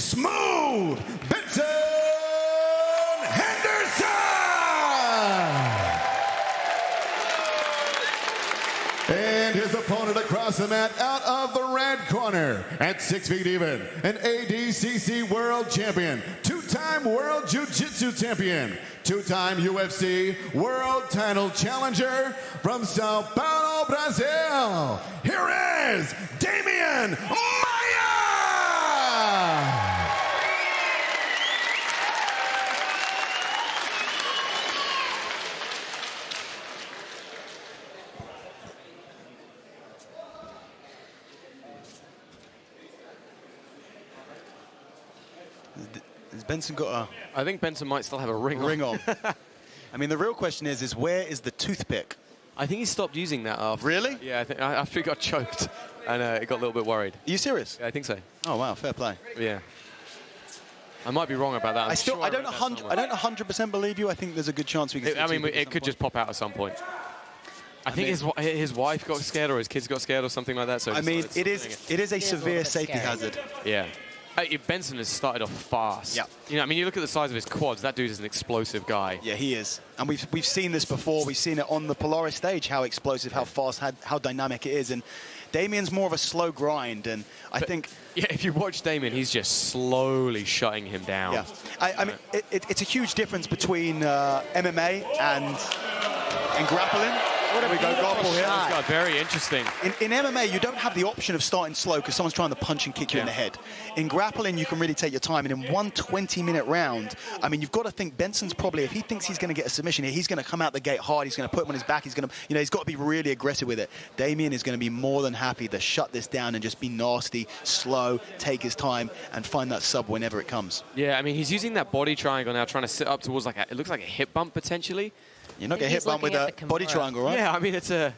Smooth Benson Henderson! And his opponent across the mat out of the red corner at 6 feet even, an ADCC world champion, two-time world jiu-jitsu champion, two-time UFC world title challenger from Sao Paulo, Brazil. Here is Demian Maia! Has Benson got a... I think Benson might still have a ring on. I mean, the real question is where is the toothpick? I think he stopped using that after. Really? Yeah, after he got choked and he got a little bit worried. Are you serious? Yeah, I think so. Oh, wow, fair play. Yeah. I might be wrong about that. I don't 100% believe you. I think there's a good chance we can see it could just pop out at some point. I think his wife got scared or his kids got scared or something like that. So I mean, it is a severe safety hazard. Yeah. Benson has started off fast. Yeah. You know, I mean, you look at the size of his quads. That dude is an explosive guy. Yeah, he is. And we've seen this before. We've seen it on the Polaris stage, how explosive, how fast, how dynamic it is. And Damian's more of a slow grind. And I think... Yeah, if you watch Demian, he's just slowly shutting him down. Yeah. I mean, it's a huge difference between MMA and grappling. There we go, grapple here. This guy, very interesting. In MMA, you don't have the option of starting slow because someone's trying to punch and kick you in the head. In grappling, you can really take your time. And in one 20-minute round, I mean, you've got to think Benson's probably, if he thinks he's going to get a submission here, he's going to come out the gate hard. He's going to put him on his back. He's going to, he's got to be really aggressive with it. Demian is going to be more than happy to shut this down and just be nasty, slow, take his time, and find that sub whenever it comes. Yeah, I mean, he's using that body triangle now, trying to sit up towards it looks like a hip bump potentially. You're not getting hit bump with a body triangle, right? Yeah, I mean, it's an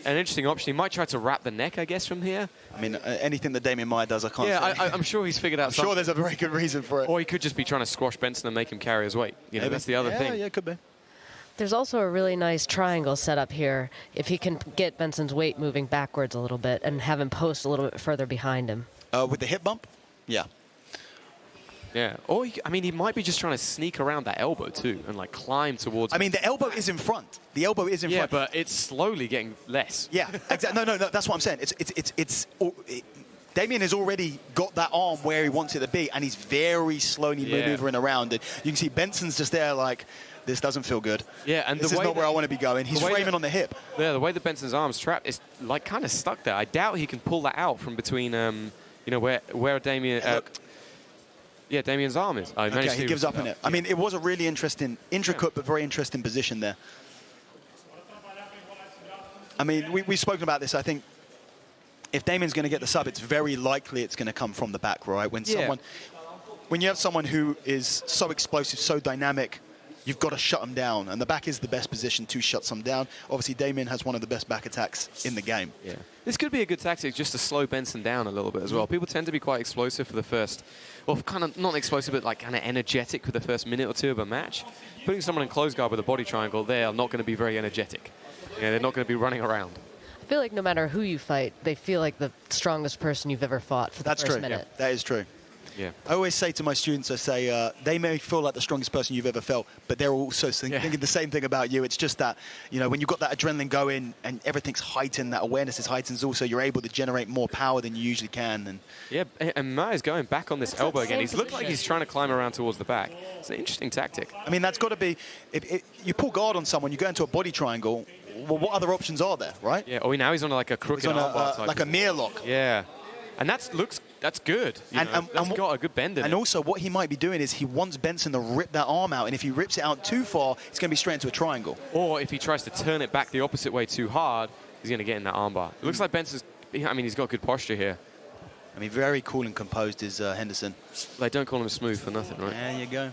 interesting option. He might try to wrap the neck, I guess, from here. I mean, anything that Demian Maia does, I can't say. Yeah, I'm sure he's figured out something. I'm sure there's a very good reason for it. Or he could just be trying to squash Benson and make him carry his weight. You know, that's the other thing. Yeah, it could be. There's also a really nice triangle set up here if he can get Benson's weight moving backwards a little bit and have him post a little bit further behind him. With the hip bump? Yeah. Yeah, or I mean, he might be just trying to sneak around that elbow too and like climb towards. I mean, the elbow is in front. The elbow is in front. Yeah, but it's slowly getting less. Yeah, exactly. No, that's what I'm saying. Demian has already got that arm where he wants it to be, and he's very slowly maneuvering around. And you can see Benson's just there like, this doesn't feel good. Yeah, and this is not where I want to be going. He's framing on the hip. Yeah, the way that Benson's arm's trapped is like kind of stuck there. I doubt he can pull that out from between, you know, where Demian. Yeah, Damian's arm is. Okay, he gives up in it. I mean, it was a really interesting, intricate but very interesting position there. I mean, we've spoken about this. I think if Damian's going to get the sub, it's very likely it's going to come from the back, right? When you have someone who is so explosive, so dynamic, you've got to shut them down, and the back is the best position to shut them down. Obviously, Demian has one of the best back attacks in the game. Yeah, this could be a good tactic just to slow Benson down a little bit as well. People tend to be quite explosive for the first, well, kind of not explosive, but like kind of energetic for the first minute or two of a match. Putting someone in close guard with a body triangle, they are not going to be very energetic. You know, they're not going to be running around. I feel like no matter who you fight, they feel like the strongest person you've ever fought for the first minute. Yeah, that is true. Yeah. I always say to my students, I say, they may feel like the strongest person you've ever felt, but they're also thinking the same thing about you. It's just that, you know, when you've got that adrenaline going and everything's heightened, that awareness is heightened, also you're able to generate more power than you usually can. And yeah, and Maia's going back on this elbow again. He's looked like he's trying to climb around towards the back. It's an interesting tactic. I mean, that's got to be, if you pull guard on someone, you go into a body triangle, well, what other options are there, right? Yeah, now he's on like a crooked armbar type. Like a mirror lock. Yeah. And that's good. That's got a good bend in it. And also what he might be doing is he wants Benson to rip that arm out, and if he rips it out too far, it's going to be straight into a triangle. Or if he tries to turn it back the opposite way too hard, he's going to get in that armbar. It looks like Benson's, I mean, he's got good posture here. I mean, very cool and composed is Henderson. They don't call him smooth for nothing, right? There you go.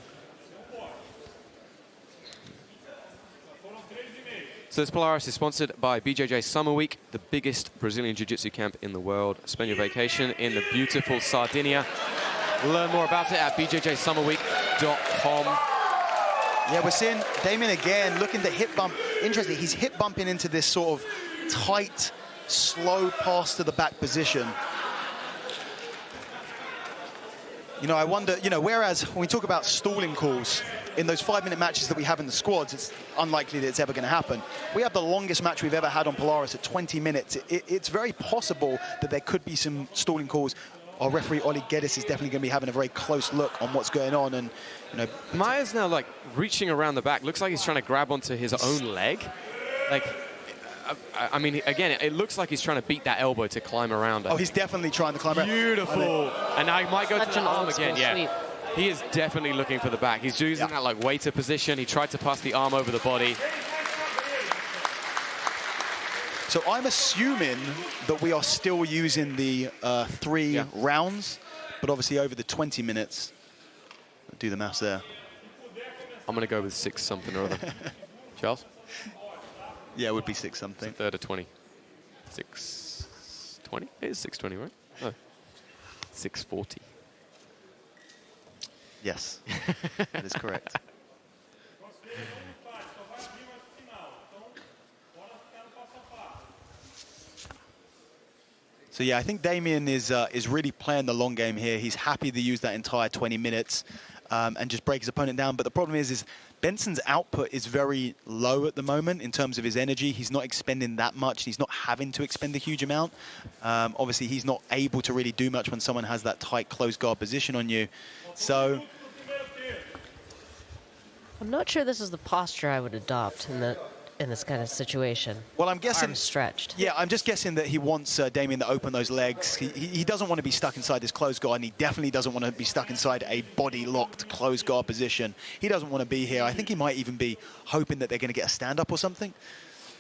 So this Polaris is sponsored by BJJ Summer Week, the biggest Brazilian Jiu-Jitsu camp in the world. Spend your vacation in the beautiful Sardinia. Learn more about it at bjjsummerweek.com. Yeah, we're seeing Demian again looking to hip bump. Interesting, he's hip bumping into this sort of tight, slow pass to the back position. You know, I wonder, you know, whereas when we talk about stalling calls, in those 5-minute matches that we have in the squads, it's unlikely that it's ever going to happen. We have the longest match we've ever had on Polaris at 20 minutes. It's very possible that there could be some stalling calls. Our referee, Oli Geddes, is definitely going to be having a very close look on what's going on. And, you know, Maia's now, like, reaching around the back. Looks like he's trying to grab onto his own leg. Like, I mean, again, it looks like he's trying to beat that elbow to climb around. Oh, he's definitely trying to climb around. Beautiful. And now he might go Such to an the arm old again. school Yeah. sweep. He is definitely looking for the back. He's using that, like, waiter position. He tried to pass the arm over the body. So I'm assuming that we are still using the 3 rounds, but obviously over the 20 minutes. Do the maths there. I'm going to go with 6 something or other. Charles? Yeah, it would be 6 something. Third of 20. 6:20? It is 6:20, right? No. 6:40. Yes, that is correct. So yeah, I think Demian is really playing the long game here. He's happy to use that entire 20 minutes and just break his opponent down. But the problem is Benson's output is very low at the moment in terms of his energy. He's not expending that much. He's not having to expend a huge amount. Obviously, he's not able to really do much when someone has that tight close guard position on you. So I'm not sure this is the posture I would adopt in this kind of situation. well, I'm guessing Arms stretched. Yeah, I'm just guessing that he wants Demian to open those legs. He doesn't want to be stuck inside this closed guard, and he definitely doesn't want to be stuck inside a body-locked closed guard position. He doesn't want to be here. I think he might even be hoping that they're going to get a stand-up or something.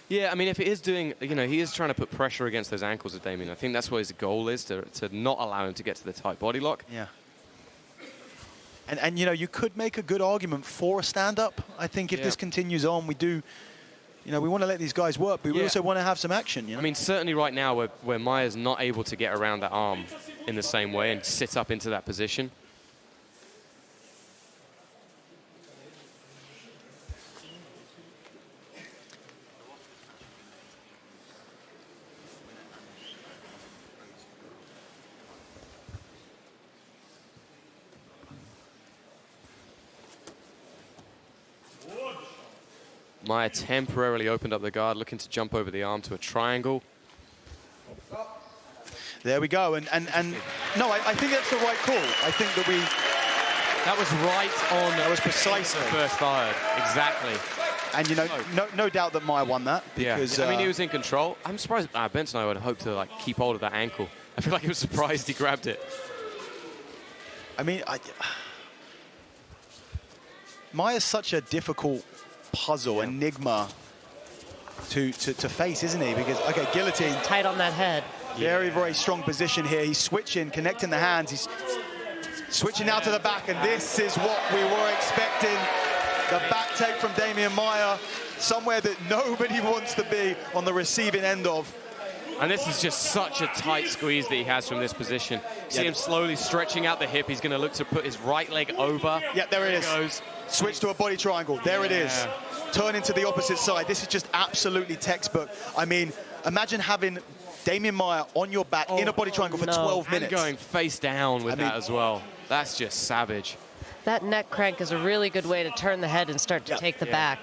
Yeah, I mean, if it is doing, you know, he is trying to put pressure against those ankles of Demian. I think that's what his goal is, to not allow him to get to the tight body lock. Yeah. And you know, you could make a good argument for a stand-up. I think if this continues on, we do, you know, we want to let these guys work, but we also want to have some action, you know? I mean, certainly right now where Maia's not able to get around that arm in the same way and sit up into that position. Maia temporarily opened up the guard, looking to jump over the arm to a triangle. There we go. And no, I think that's the right call. I think that that was right on. That was precisely the first third. Exactly. And you know, no doubt that Maia won that because I mean, he was in control. I'm surprised Benson, I would hope to like keep hold of that ankle. I feel like he was surprised he grabbed it. I mean, Maia's such a difficult puzzle, enigma to face, isn't he? Because, okay, guillotine. Tight on that head. Very, very strong position here. He's switching, connecting the hands. He's switching out to the back, and this is what we were expecting. The back take from Demian Maia, somewhere that nobody wants to be on the receiving end of. And this is just such a tight squeeze that he has from this position. See him slowly stretching out the hip. He's going to look to put his right leg over. Yeah, there it is. Goes. Switch to a body triangle. There it is. Turn into the opposite side. This is just absolutely textbook. I mean, imagine having Demian Maia on your back in a body triangle for 12 minutes. And going face down with that as well. That's just savage. That neck crank is a really good way to turn the head and start to take the back.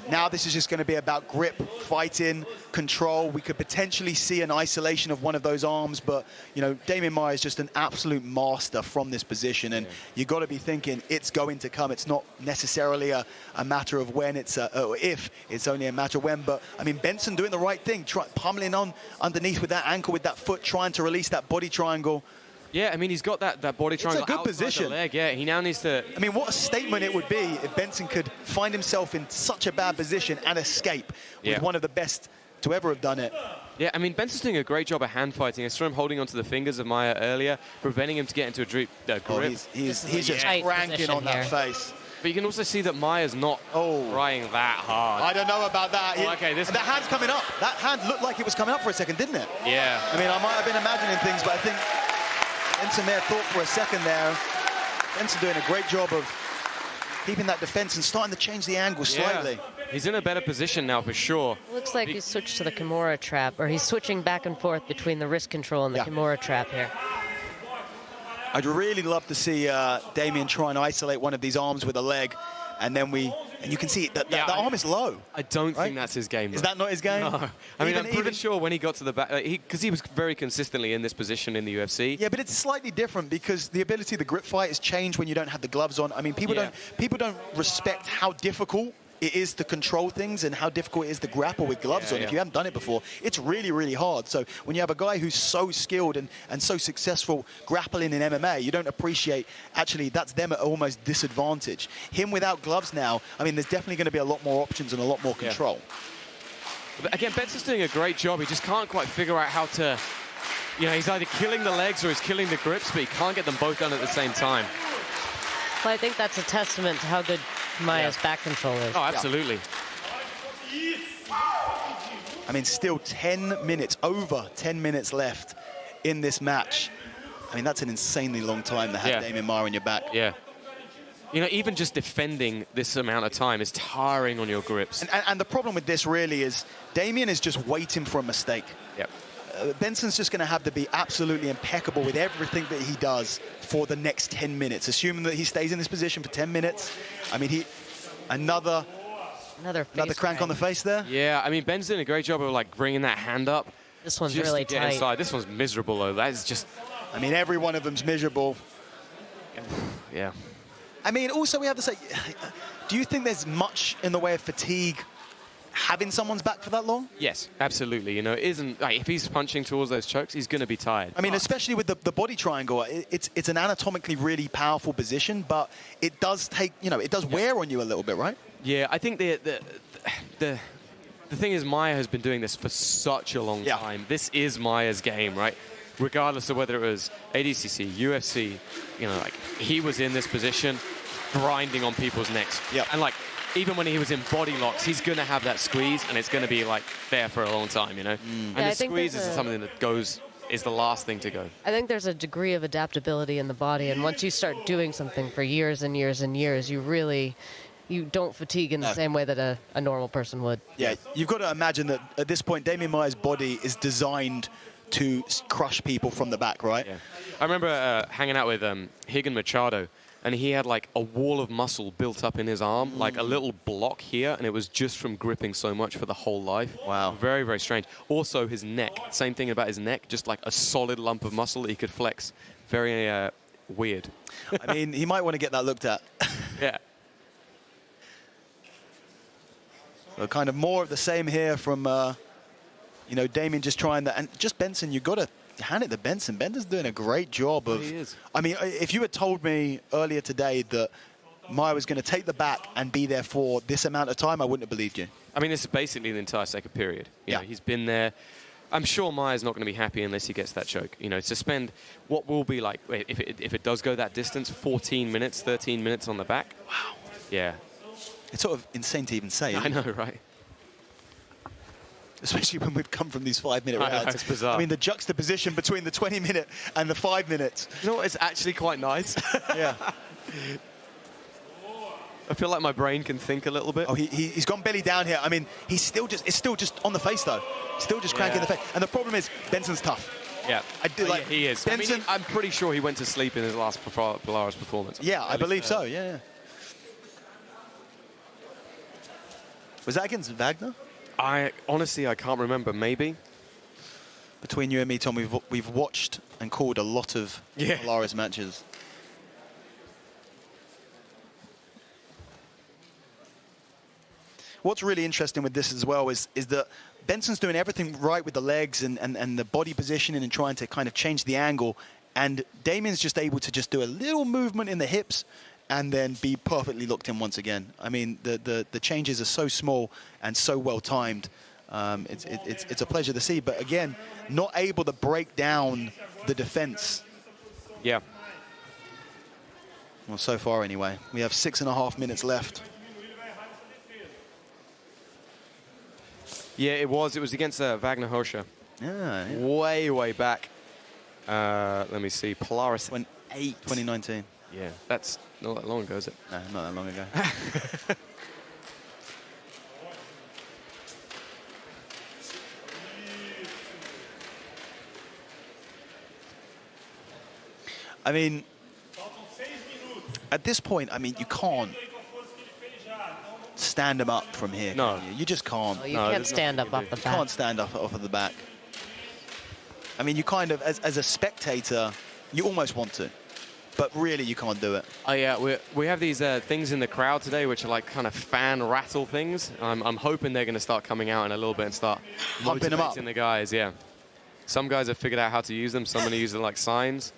Now this is just going to be about grip, fighting, control. We could potentially see an isolation of one of those arms, but, you know, Demian Maia is just an absolute master from this position, and you've got to be thinking it's going to come. It's not necessarily a matter of when, it's or if, it's only a matter of when. But, I mean, Benson doing the right thing, pummeling on underneath with that ankle, with that foot, trying to release that body triangle. Yeah, I mean, he's got that body triangle. It's a good position. The leg. Yeah, he now needs to... I mean, what a statement it would be if Benson could find himself in such a bad position and escape with one of the best to ever have done it. Yeah, I mean, Benson's doing a great job of hand fighting. I saw him holding onto the fingers of Maia earlier, preventing him to get into a grip. He's just cranking on that face. But you can also see that Maia's not trying that hard. I don't know about that. Okay, that hand's coming up. That hand looked like it was coming up for a second, didn't it? Yeah. I mean, I might have been imagining things, but I think Benson may have thought for a second there. Benson doing a great job of keeping that defense and starting to change the angle slightly. He's in a better position now for sure. Looks like he's switched to the Kimura trap, or he's switching back and forth between the wrist control and the Kimura trap here. I'd really love to see Demian try and isolate one of these arms with a leg, and then and you can see that the arm is low. I don't think that's his game. Is that not his game? No. I mean, I'm pretty sure when he got to the back, because he was very consistently in this position in the UFC. Yeah, but it's slightly different because the ability of the grip fight has changed when you don't have the gloves on. I mean, people don't respect how difficult it is to control things and how difficult it is to grapple with gloves on. If you haven't done it before, it's really, really hard. So when you have a guy who's so skilled and so successful grappling in MMA, you don't appreciate, actually, that's them at almost disadvantage. Him without gloves now, I mean, there's definitely going to be a lot more options and a lot more control. But again, Benson's doing a great job. He just can't quite figure out how to, he's either killing the legs or he's killing the grips, but he can't get them both done at the same time. Well, I think that's a testament to how good Maia's back control is. Oh, absolutely. I mean, still 10 minutes, over 10 minutes left in this match. I mean, that's an insanely long time to have Demian Maia on your back. Yeah. Even just defending this amount of time is tiring on your grips. And the problem with this really is Demian is just waiting for a mistake. Yep. Benson's just going to have to be absolutely impeccable with everything that he does for the next 10 minutes, assuming that he stays in this position for 10 minutes. I mean, another crank on the face there. Yeah, I mean, Ben's doing a great job of bringing that hand up. This one's really tight. Inside. This one's miserable though. That is just. I mean, every one of them's miserable. Yeah. I mean, also we have to say, do you think there's much in the way of fatigue having someone's back for that long? Yes, absolutely. It isn't if he's punching towards those chokes, he's going to be tired. I mean, especially with the body triangle, it's an anatomically really powerful position, but it does take, it does wear on you a little bit, right? Yeah, I think the thing is, Maia has been doing this for such a long time. This is Maia's game, right? Regardless of whether it was ADCC, UFC, he was in this position, grinding on people's necks. Yeah. And even when he was in body locks, he's going to have that squeeze, and it's going to be there for a long time, And the squeeze is something that is the last thing to go. I think there's a degree of adaptability in the body, and once you start doing something for years and years and years, you don't fatigue in the same way that a normal person would. Yeah, you've got to imagine that at this point, Demian Maia's body is designed to crush people from the back, right? Yeah. I remember hanging out with Higan Machado, and he had a wall of muscle built up in his arm, a little block here, and it was just from gripping so much for the whole life. Wow. Very, very strange. Also, his neck, same thing about his neck, just a solid lump of muscle that he could flex. Very weird. I mean, he might want to get that looked at. Yeah. So kind of more of the same here from, Demian just trying that. And just Benson, you've got to hand it to Benson. Benson's doing a great job of... He is. I mean, if you had told me earlier today that Maia was going to take the back and be there for this amount of time, I wouldn't have believed you. I mean, this is basically the entire second period. You know, he's been there. I'm sure Maia's not going to be happy unless he gets that choke. To spend what will be if it does go that distance, 14 minutes, 13 minutes on the back. Wow. Yeah. It's sort of insane to even say. I know, right? Especially when we've come from these 5-minute rounds. It's bizarre. I mean, the juxtaposition between the 20-minute and the 5 minutes. You know what? It's actually quite nice. Yeah. I feel like my brain can think a little bit. Oh, he's gone belly down here. I mean, it's still just on the face, though. Still just cranking the face. And the problem is, Benson's tough. Yeah. He is. Benson, I'm pretty sure he went to sleep in his last Polaris performance. Yeah, I believe so. Yeah. Was that against Wagner? Honestly, I can't remember. Maybe. Between you and me, Tom, we've watched and called a lot of Polaris matches. What's really interesting with this as well is that Benson's doing everything right with the legs and the body positioning and trying to kind of change the angle. And Damian's just able to just do a little movement in the hips and then be perfectly locked in once again. I mean, the changes are so small and so well timed. It's a pleasure to see. But again, not able to break down the defense. Yeah. Well, so far anyway. We have 6.5 minutes left. Yeah, it was against Wagner Hoscher. Yeah. Way back. Let me see. Polaris 8. 2019. Yeah, that's not that long ago, is it? No, not that long ago. I mean, at this point, I mean, you can't stand him up from here. No. You just can't. Well, you can't stand up off the You back. can't stand up off of the back. I mean, you kind of, as a spectator, you almost want to, but really you can't do it. Oh yeah, we have these things in the crowd today, which are like kind of fan rattle things. I'm hoping they're going to start coming out in a little bit and start Pumping them up. motivating the guys. Yeah, some guys have figured out how to use them. Some are going to use them like signs.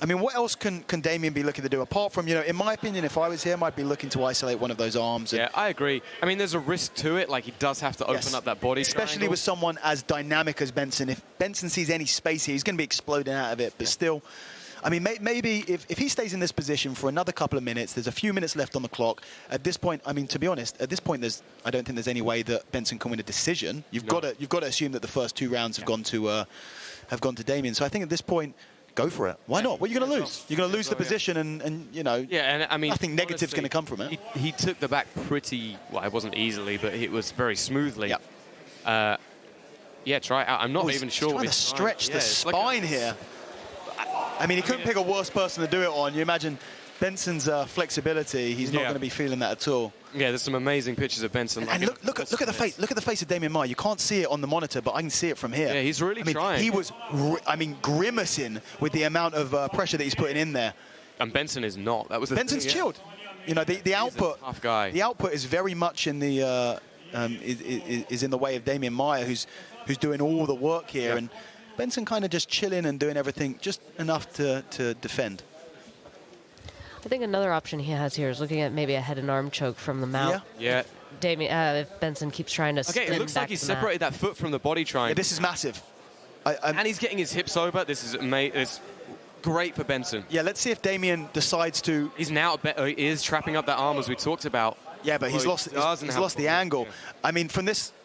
I mean, what else can Demian be looking to do? Apart from, you know, in my opinion, if I was him, I'd be looking to isolate one of those arms. Yeah, I agree. I mean, there's a risk to it. Like, he does have to open up that body especially triangle. with someone as dynamic as Benson. If Benson sees any space here, he's going to be exploding out of it. But still, I mean, maybe if he stays in this position for another couple of minutes, there's a few minutes left on the clock. At this point, I mean, to be honest, at this point, I don't think there's any way that Benson can win a decision. You've got to assume that the first 2 rounds have gone to Demian. So I think at this point, go for it. Why not? What are you going to lose? You're going to lose the position, and you know. Yeah, and I mean, nothing negative's going to come from it. He took the back pretty. Well, it wasn't easily, but it was very smoothly. Yeah. Yeah, try it out. I'm not even sure. Trying to stretch the spine here. I mean, he couldn't pick a worse person to do it on. You imagine Benson's flexibility. He's not going to be feeling that at all. Yeah, there's some amazing pictures of Benson. And look at the face. Look at the face of Demian Maia. You can't see it on the monitor, but I can see it from here. Yeah, he's really trying. He was, grimacing with the amount of pressure that he's putting in there. And Benson is not. That was the Benson's thing, chilled. You know, the output. Tough guy. The output is very much in the is in the way of Demian Maia, who's doing all the work here, and Benson kind of just chilling and doing everything just enough to defend. I think another option he has here is looking at maybe a head and arm choke from the mount. Yeah. If Benson keeps trying to Okay, it looks like he's separated that foot from the body triangle. Yeah, this is massive. And he's getting his hips over. This is amazing. It's great for Benson. Yeah, let's see if Demian decides to. He's now he is trapping up that arm as we talked about. Yeah, but he's lost the angle. I mean,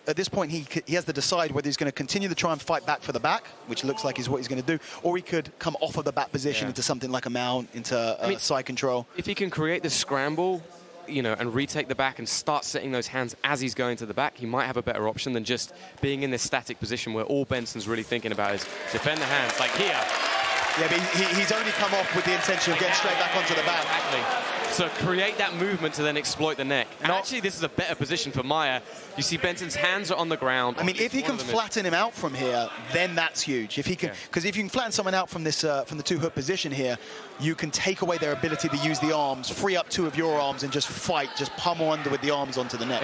at this point, he has to decide whether he's going to continue to try and fight back for the back, which looks like is what he's going to do, or he could come off of the back position into something like a mount, into side control. If he can create the scramble, you know, and retake the back and start setting those hands as he's going to the back, he might have a better option than just being in this static position where all Benson's really thinking about is defend the hands, like here. Yeah, but he's only come off with the intention of getting straight back onto the back. Exactly. So create that movement to then exploit the neck. And actually, this is a better position for Maia. You see Benson's hands are on the ground. I mean, if he can flatten him out from here, then that's huge. If he can, because if you can flatten someone out from this, from the 2-hook position here, you can take away their ability to use the arms, free up 2 of your arms, and just fight, just pummel under with the arms onto the neck.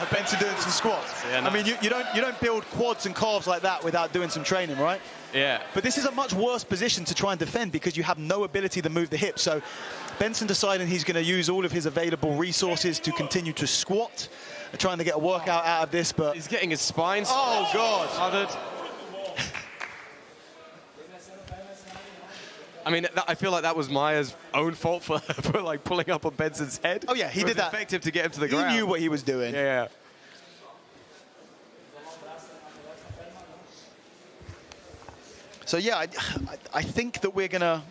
Benson doing some squats. Yeah, no. I mean, you don't build quads and calves like that without doing some training, right? Yeah. But this is a much worse position to try and defend because you have no ability to move the hips. So Benson deciding he's going to use all of his available resources to continue to squat, trying to get a workout out of this, but he's getting his spine. Oh God! Smothered. I mean, I feel like that was Maia's own fault for like pulling up on Benson's head. Oh yeah, he did that. Effective to get him to the ground. He knew what he was doing. Yeah. So yeah, I think that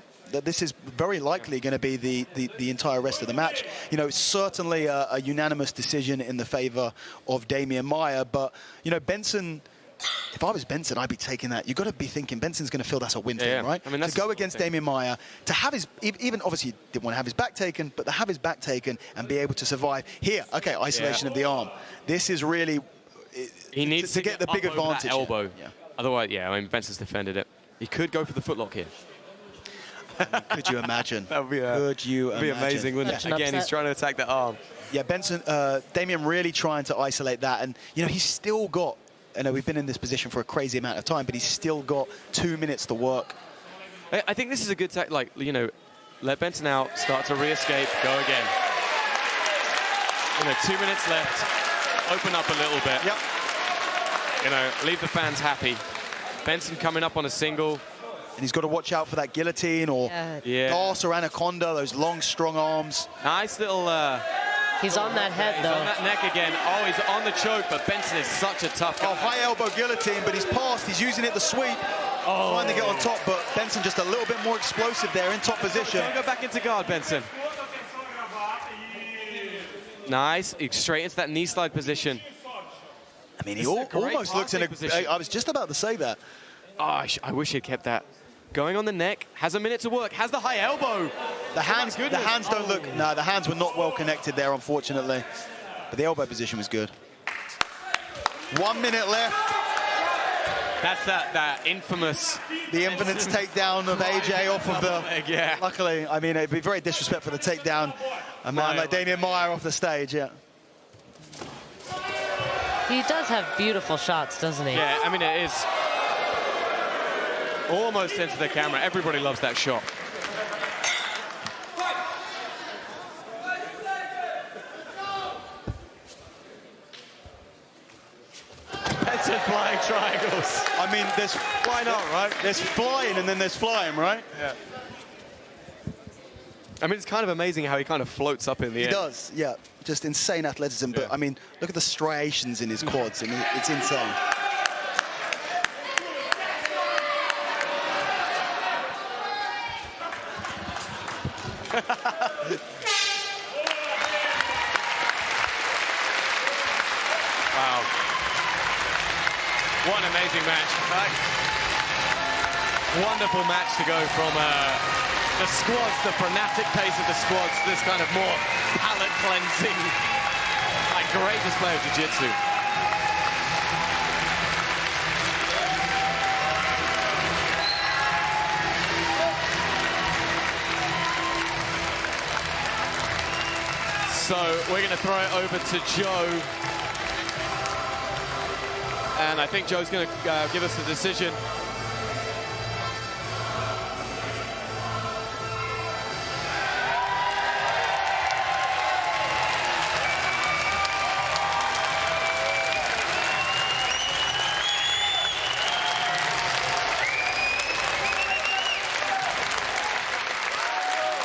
this is very likely going to be the entire rest of the match. You know, certainly a unanimous decision in the favor of Demian Maia, but you know, Benson. If I was Benson, I'd be taking that. You've got to be thinking Benson's going to feel that's a win for him, right? I mean, that's to go against Demian Maia, to have his, even obviously he didn't want to have his back taken, but to have his back taken and be able to survive here. Okay, isolation of the arm. This is really he needs to get the big advantage. That elbow. Yeah. Otherwise, I mean, Benson's defended it. He could go for the footlock here. Could you imagine? That would be amazing, wouldn't it? Again, he's trying to attack that arm. Yeah, Benson, Demian really trying to isolate that, and you know, he's still got. I know we've been in this position for a crazy amount of time, but he's still got 2 minutes to work. I think this is a good tactic. Like, you know, let Benson out, start to re-escape, go again. You know, 2 minutes left. Open up a little bit. Yep. You know, leave the fans happy. Benson coming up on a single. And he's got to watch out for that guillotine or toss or anaconda, those long, strong arms. Nice little... He's on that head, though. He's on that neck again. Oh, he's on the choke, but Benson is such a tough guy. Oh, high elbow guillotine, but he's passed. He's using it to sweep. Oh. Trying to get on top, but Benson just a little bit more explosive there in top position. Don't go back into guard, Benson. Nice. Straight into that knee slide position. I mean, he almost looks in a position. I was just about to say that. Oh, I wish he'd kept that. going on the neck, has a minute to work, has the high elbow. The hands don't look, no, the hands were not well connected there, unfortunately. But the elbow position was good. 1 minute left. That's that infamous... The infamous takedown of AJ off of the... Yeah. Luckily, I mean, it'd be very disrespectful to take down a man like Demian Maia off the stage, yeah. He does have beautiful shots, doesn't he? Yeah, I mean, it is almost into the camera. Everybody loves that shot. Benson flying triangles. I mean, there's... Why not, right? There's flying and then there's flying, right? Yeah. I mean, it's kind of amazing how he kind of floats up in the air. He does, yeah. Just insane athleticism. But, I mean, look at the striations in his quads. I mean, it's insane. Wow. What an amazing match. Wonderful match to go from the squads, the frenetic pace of the squads, to this kind of more palate cleansing, like great display of jiu-jitsu. So we're going to throw it over to Joe. And I think Joe's going to give us the decision.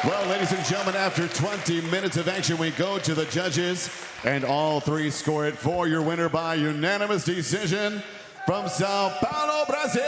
Well, ladies and gentlemen, after 20 minutes of action, we go to the judges, and all three score it for your winner by unanimous decision from Sao Paulo, Brazil,